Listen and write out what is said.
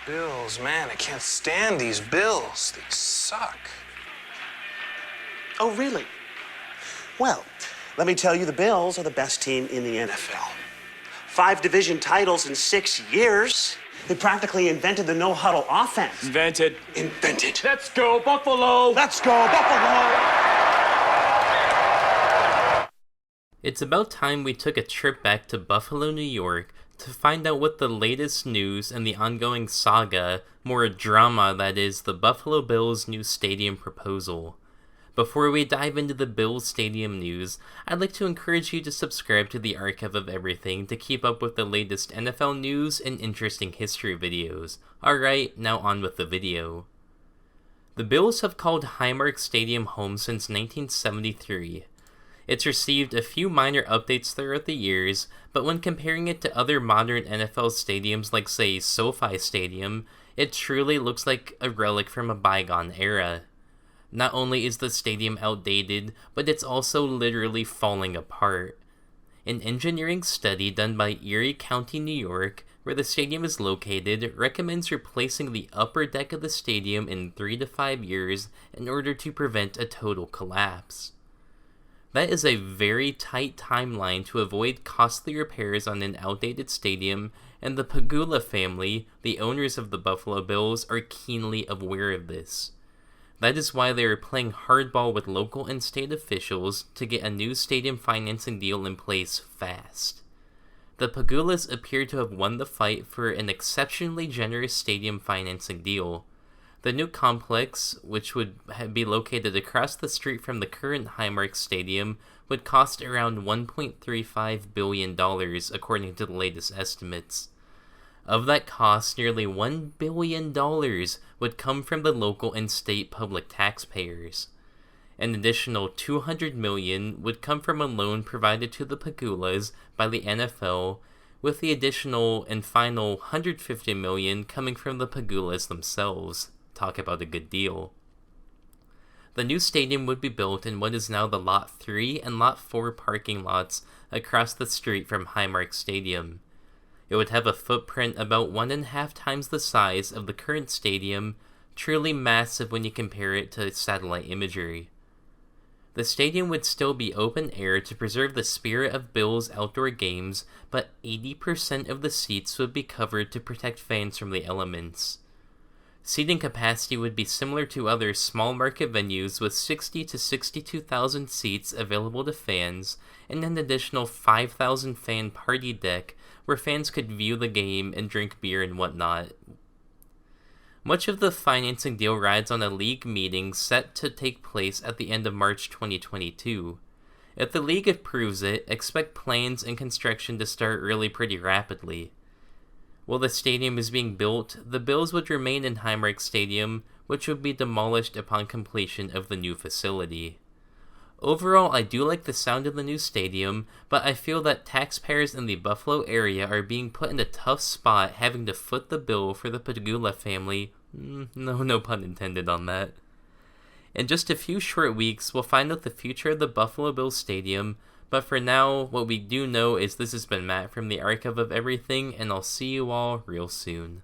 Bills, man, I can't stand these Bills. They suck. Oh, really? Well, let me tell you, the Bills are the best team in the NFL. 5 division titles in 6 years. They practically invented the no-huddle offense. Invented. Let's go, Buffalo! Let's go, Buffalo! It's about time we took a trip back to Buffalo, New York to find out what the latest news and the ongoing saga, more drama that is, the Buffalo Bills' new stadium proposal. Before we dive into the Bills stadium news, I'd like to encourage you to subscribe to the Archive of Everything to keep up with the latest NFL news and interesting history videos. Alright, now on with the video. The Bills have called Highmark Stadium home since 1973. It's received a few minor updates throughout the years, but when comparing it to other modern NFL stadiums like, say, SoFi Stadium, it truly looks like a relic from a bygone era. Not only is the stadium outdated, but it's also literally falling apart. An engineering study done by Erie County, New York, where the stadium is located, recommends replacing the upper deck of the stadium in 3 to 5 years in order to prevent a total collapse. That is a very tight timeline to avoid costly repairs on an outdated stadium, and the Pegula family, the owners of the Buffalo Bills, are keenly aware of this. That is why they are playing hardball with local and state officials to get a new stadium financing deal in place fast. The Pegulas appear to have won the fight for an exceptionally generous stadium financing deal. The new complex, which would be located across the street from the current Highmark Stadium, would cost around $1.35 billion, according to the latest estimates. Of that cost, nearly $1 billion would come from the local and state public taxpayers. An additional $200 million would come from a loan provided to the Pegulas by the NFL, with the additional and final $150 million coming from the Pegulas themselves. Talk about a good deal. The new stadium would be built in what is now the Lot 3 and Lot 4 parking lots across the street from Highmark Stadium. It would have a footprint about 1.5 times the size of the current stadium, truly massive when you compare it to satellite imagery. The stadium would still be open air to preserve the spirit of Bills outdoor games, but 80% of the seats would be covered to protect fans from the elements. Seating capacity would be similar to other small market venues with 60 to 62,000 seats available to fans, and an additional 5,000 fan party deck where fans could view the game and drink beer and whatnot. Much of the financing deal rides on a league meeting set to take place at the end of March 2022. If the league approves it, expect plans and construction to start really pretty rapidly. While the stadium is being built, the Bills would remain in Highmark Stadium, which would be demolished upon completion of the new facility. Overall, I do like the sound of the new stadium, but I feel that taxpayers in the Buffalo area are being put in a tough spot having to foot the bill for the Pegula family. No pun intended on that. In just a few short weeks, we'll find out the future of the Buffalo Bills Stadium, but for now, what we do know is this has been Matt from the Archive of Everything, and I'll see you all real soon.